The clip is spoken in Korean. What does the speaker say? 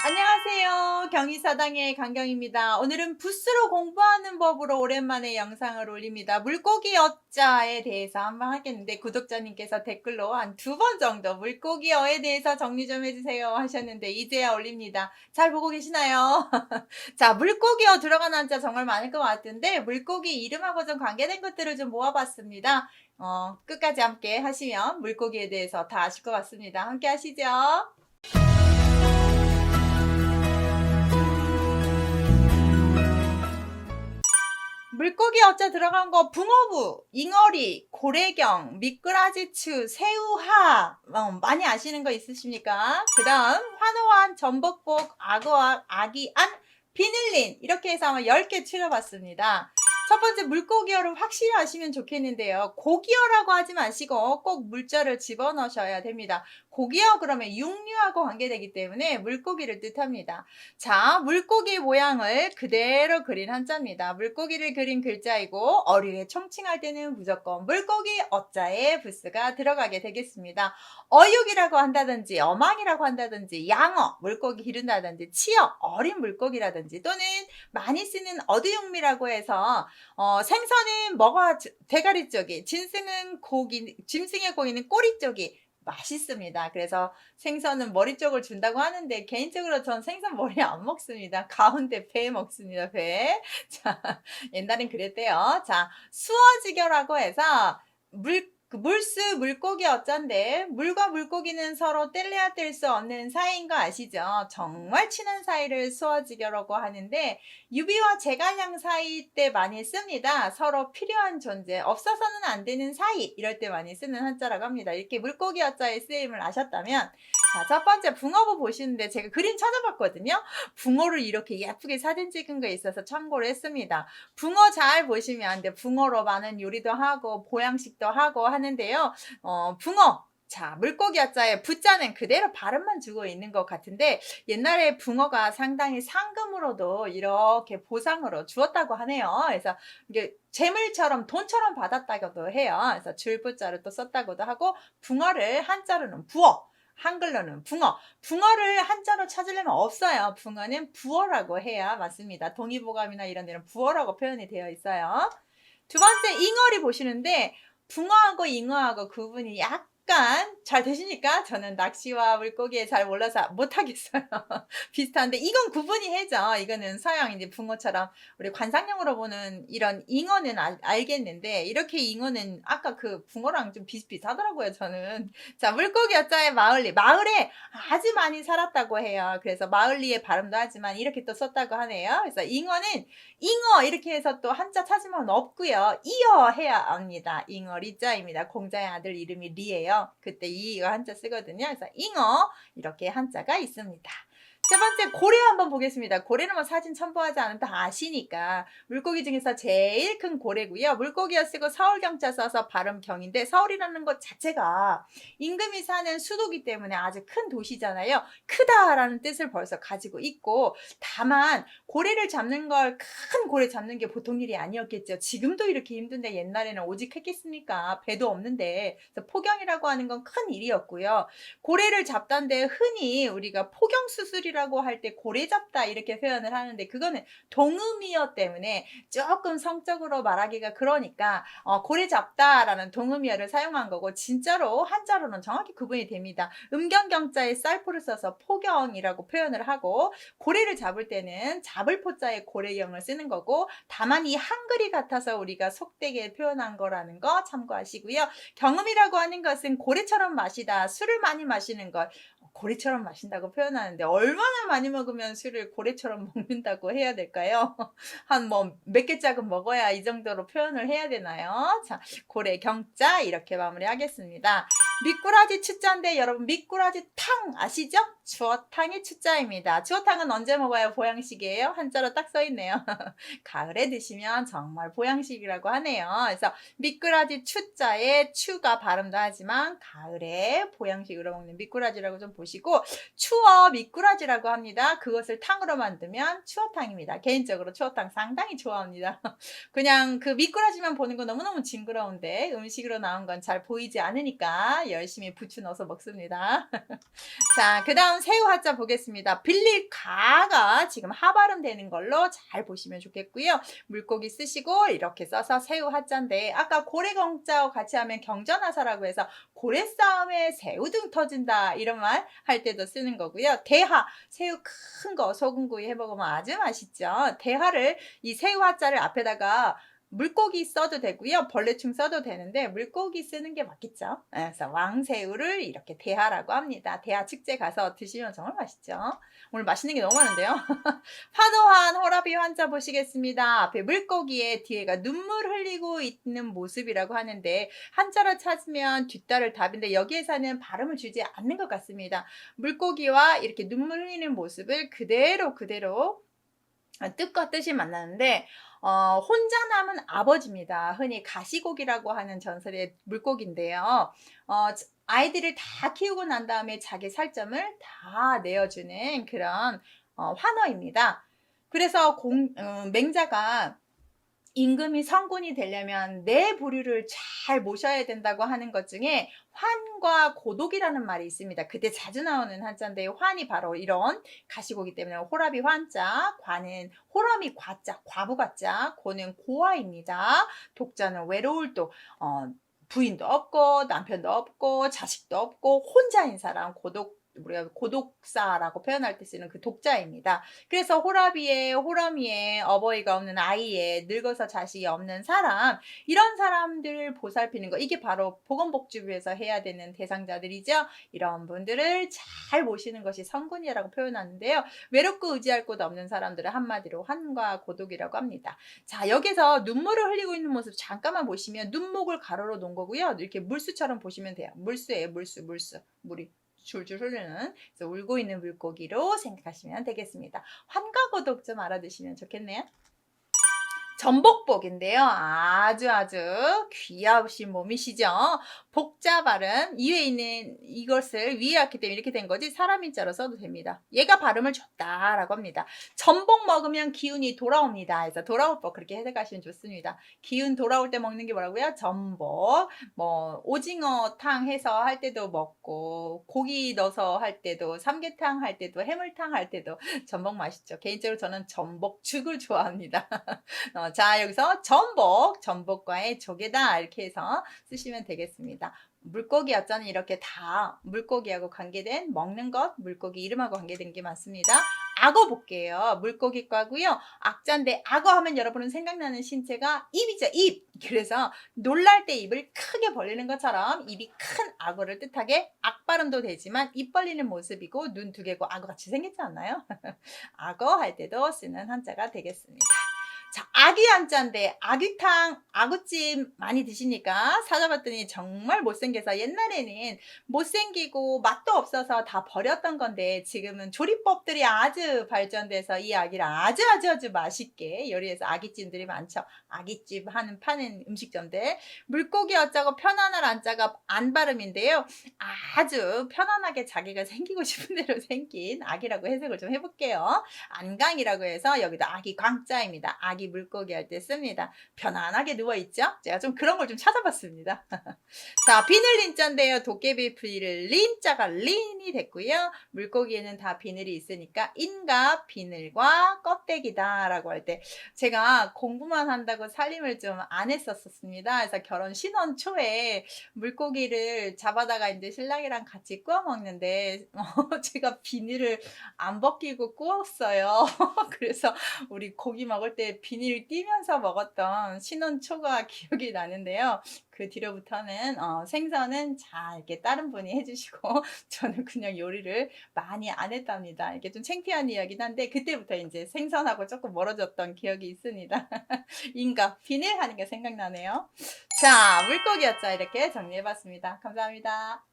안녕하세요. 경희사당의 강경입니다. 오늘은 붓으로 공부하는 법으로 오랜만에 영상을 올립니다. 물고기 어자에 대해서 한번 하겠는데 구독자님께서 댓글로 한 2번 정도 물고기 어에 대해서 정리 좀 해주세요 하셨는데 이제야 올립니다. 잘 보고 계시나요? 자, 물고기 어 들어가는 한자 정말 많을 것 같은데 물고기 이름하고 좀 관계된 것들을 좀 모아봤습니다. 끝까지 함께 하시면 물고기에 대해서 다 아실 것 같습니다. 함께 하시죠. 물고기 어짜 들어간 거 붕어부, 잉어리, 고래경, 미꾸라지추, 새우하 많이 아시는 거 있으십니까? 그 다음 환호한, 전복복, 악어악, 아기안, 비늘린 이렇게 해서 아마 10개 추려봤습니다. 첫 번째 물고기어를 확실히 아시면 좋겠는데요. 고기어라고 하지 마시고 꼭 물자를 집어넣으셔야 됩니다. 고기어 그러면 육류하고 관계되기 때문에 물고기를 뜻합니다. 자, 물고기 모양을 그대로 그린 한자입니다. 물고기를 그린 글자이고 어류에 총칭할 때는 무조건 물고기 어자에 부스가 들어가게 되겠습니다. 어육이라고 한다든지 어망이라고 한다든지 양어 물고기 기른다든지 치어 어린 물고기라든지 또는 많이 쓰는 어두육미라고 해서 생선은 뭐가 대가리 쪽이, 짐승의 고기는 꼬리 쪽이 맛있습니다. 그래서 생선은 머리 쪽을 준다고 하는데 개인적으로 전 생선 머리 안 먹습니다. 가운데 배 먹습니다. 배. 자, 옛날엔 그랬대요. 자, 수어지교라고 해서 물수 물고기 어짠데 물과 물고기는 서로 뗄래야 뗄 수 없는 사이인 거 아시죠? 정말 친한 사이를 수어지교라고 하는데 유비와 제갈량 사이 때 많이 씁니다. 서로 필요한 존재, 없어서는 안 되는 사이 이럴 때 많이 쓰는 한자라고 합니다. 이렇게 물고기 어자의 쓰임을 아셨다면 자, 첫 번째 붕어부 보시는데 제가 그림 찾아봤거든요. 붕어를 이렇게 예쁘게 사진 찍은 거 있어서 참고를 했습니다. 붕어 잘 보시면 붕어로 많은 요리도 하고 보양식도 하고 하는데요. 붕어 자, 물고기 어자에 부자는 그대로 발음만 주고 있는 것 같은데 옛날에 붕어가 상당히 상금으로도 이렇게 보상으로 주었다고 하네요. 그래서 이게 재물처럼 돈처럼 받았다고도 해요. 그래서 줄부자를 또 썼다고도 하고 붕어를 한자로는 부어 한글로는 붕어. 붕어를 한자로 찾으려면 없어요. 붕어는 부어라고 해야 맞습니다. 동의보감이나 이런 데는 부어라고 표현이 되어 있어요. 두 번째 잉어리 보시는데 붕어하고 잉어하고 구분이 약간 잘 되시니까 저는 낚시와 물고기에 잘 몰라서 못하겠어요. 비슷한데 이건 구분이 해죠. 이거는 서양 이제 붕어처럼 우리 관상용으로 보는 이런 잉어는 알겠는데 이렇게 잉어는 아까 그 붕어랑 좀 비슷비슷하더라고요. 저는 자 물고기 어자의 마을리 마을에 아주 많이 살았다고 해요. 그래서 마을리의 발음도 하지만 이렇게 또 썼다고 하네요. 그래서 잉어는 잉어 이렇게 해서 또 한자 찾으면 없고요. 이어 해야 합니다. 잉어 리자입니다. 공자의 아들 이름이 리예요. 그때 이가 한자 쓰거든요. 그래서 잉어 이렇게 한자가 있습니다. 세 번째 고래 한번 보겠습니다. 고래는 뭐 사진 첨부하지 않으면 다 아시니까 물고기 중에서 제일 큰 고래고요. 물고기어 쓰고 서울경자 써서 발음경인데 서울이라는 것 자체가 임금이 사는 수도기 때문에 아주 큰 도시잖아요. 크다라는 뜻을 벌써 가지고 있고 다만 고래를 잡는 걸 큰 고래 잡는 게 보통 일이 아니었겠죠. 지금도 이렇게 힘든데 옛날에는 오직 했겠습니까? 배도 없는데 그래서 포경이라고 하는 건 큰 일이었고요. 고래를 잡던데 흔히 우리가 포경수술이라고 할 때 고래 잡다 이렇게 표현을 하는데 그거는 동음이어 때문에 조금 성적으로 말하기가 그러니까 고래 잡다라는 동음이어를 사용한 거고 진짜로 한자로는 정확히 구분이 됩니다. 음경경자에 쌀포를 써서 포경이라고 표현을 하고 고래를 잡을 때는 잡을 포자에 고래경을 쓰는 거고 다만 이 한글이 같아서 우리가 속되게 표현한 거라는 거 참고하시고요. 경음이라고 하는 것은 고래처럼 마시다 술을 많이 마시는 것 고래처럼 마신다고 표현하는데 얼마나 많이 먹으면 술을 고래처럼 먹는다고 해야 될까요? 한 뭐 몇 개짝은 먹어야 이 정도로 표현을 해야 되나요? 자, 고래 경자 이렇게 마무리하겠습니다. 미꾸라지 추자인데 여러분 미꾸라지 탕 아시죠? 주어탕이 추자입니다. 주어탕은 언제 먹어야 보양식이에요? 한자로 딱 써있네요. 가을에 드시면 정말 보양식이라고 하네요. 그래서 미꾸라지 추자에 추가 발음도 하지만 가을에 보양식으로 먹는 미꾸라지라고 좀 보시고 추어 미꾸라지라고 합니다. 그것을 탕으로 만들면 추어탕입니다. 개인적으로 추어탕 상당히 좋아합니다. 그냥 그 미꾸라지만 보는 거 너무너무 징그러운데 음식으로 나온 건 잘 보이지 않으니까 열심히 부추 넣어서 먹습니다. 자, 그 다음 새우 하자 보겠습니다. 빌릴 가가 지금 하발음 되는 걸로 잘 보시면 좋겠고요. 물고기 쓰시고 이렇게 써서 새우 하자인데 아까 고래경자와 같이 하면 경전하사라고 해서 고래 싸움에 새우등 터진다 이런 말 할 때도 쓰는 거고요. 대하, 새우 큰 거 소금구이 해먹으면 아주 맛있죠. 대하를 이 새우 하자를 앞에다가 물고기 써도 되고요. 벌레충 써도 되는데 물고기 쓰는 게 맞겠죠. 그래서 왕새우를 이렇게 대하라고 합니다. 대하 축제 가서 드시면 정말 맛있죠. 오늘 맛있는 게 너무 많은데요. 환호한 호라비 환자 보시겠습니다. 앞에 물고기에 뒤에가 눈물 흘리고 있는 모습이라고 하는데 한자로 찾으면 뒷달을 답인데 여기에서는 발음을 주지 않는 것 같습니다. 물고기와 이렇게 눈물 흘리는 모습을 그대로 뜻과 뜻이 만나는데 혼자 남은 아버지입니다. 흔히 가시고기라고 하는 전설의 물고기인데요. 아이들을 다 키우고 난 다음에 자기 살점을 다 내어주는 그런 환어입니다. 그래서 맹자가 임금이 성군이 되려면 네 부류를 잘 모셔야 된다고 하는 것 중에 환과 고독이라는 말이 있습니다. 그때 자주 나오는 한자인데 환이 바로 이런 가시고기 때문에 호라비 환자, 과는 호라미 과자, 과부가자, 고는 고아입니다. 독자는 외로울 도 부인도 없고 남편도 없고 자식도 없고 혼자인 사람 우리가 고독사라고 표현할 때 쓰는 그 독자입니다. 그래서 호라미에 어버이가 없는 아이에 늙어서 자식이 없는 사람 이런 사람들을 보살피는 거 이게 바로 보건복지부에서 해야 되는 대상자들이죠. 이런 분들을 잘 모시는 것이 성군이라고 표현하는데요. 외롭고 의지할 곳 없는 사람들을 한마디로 환과 고독이라고 합니다. 자, 여기서 눈물을 흘리고 있는 모습 잠깐만 보시면 눈목을 가로로 놓은 거고요. 이렇게 물수처럼 보시면 돼요. 물수예요. 물수. 물이 줄줄 흐르는 그래서 울고 있는 물고기로 생각하시면 되겠습니다. 환과 고독 좀 알아두시면 좋겠네요. 전복복인데요. 아주 귀하신 몸이시죠. 복자 발음 이외에 있는 이것을 위에 왔기 때문에 이렇게 된 거지 사람인자로 써도 됩니다. 얘가 발음을 줬다라고 합니다. 전복 먹으면 기운이 돌아옵니다. 그래서 돌아올 법 그렇게 해석하시면 좋습니다. 기운 돌아올 때 먹는 게 뭐라고요? 전복. 뭐 오징어탕 해서 할 때도 먹고 고기 넣어서 할 때도 삼계탕 할 때도 해물탕 할 때도 전복 맛있죠. 개인적으로 저는 전복죽을 좋아합니다. 자, 여기서 전복과의 조개다 이렇게 해서 쓰시면 되겠습니다. 물고기 어쩌는 이렇게 다 물고기하고 관계된 먹는 것, 물고기 이름하고 관계된 게 많습니다. 악어 볼게요. 물고기과고요. 악자인데 악어 하면 여러분은 생각나는 신체가 입이죠. 입. 그래서 놀랄 때 입을 크게 벌리는 것처럼 입이 큰 악어를 뜻하게 악발음도 되지만 입 벌리는 모습이고 눈 두 개고 악어 같이 생겼지 않나요? 악어 할 때도 쓰는 한자가 되겠습니다. 자, 아귀 한자인데 아귀탕, 아구찜 많이 드시니까 찾아봤더니 정말 못생겨서 옛날에는 못생기고 맛도 없어서 다 버렸던 건데 지금은 조리법들이 아주 발전돼서 이 아귀를 아주 맛있게 요리해서 아귀찜들이 많죠. 아귀찜 파는 음식점들. 물고기 어짜고 편안할 안자가 안 발음인데요. 아주 편안하게 자기가 생기고 싶은 대로 생긴 아기라고 해석을 좀 해볼게요. 안강이라고 해서 여기도 아기 광자입니다. 아기 물고기 할 때 씁니다. 편안하게 누워있죠? 제가 좀 그런 걸 좀 찾아봤습니다. 자, 비늘 린자인데요. 도깨비 비늘 린자가 린이 됐고요. 물고기에는 다 비늘이 있으니까 인과 비늘과 껍데기다 라고 할 때 제가 공부만 한다고 살림을 좀 안 했었습니다. 그래서 결혼 신혼 초에 물고기를 잡아다가 이제 신랑이랑 같이 구워 먹는데 제가 비늘을 안 벗기고 구웠어요. 그래서 우리 고기 먹을 때 비닐 띄면서 먹었던 신혼 초가 기억이 나는데요. 그 뒤로부터는 생선은 잘 이렇게 다른 분이 해주시고 저는 그냥 요리를 많이 안 했답니다. 이게 좀 창피한 이야기긴 한데 그때부터 이제 생선하고 조금 멀어졌던 기억이 있습니다. 인가 비닐 하는 게 생각나네요. 자, 물고기였죠. 이렇게 정리해봤습니다. 감사합니다.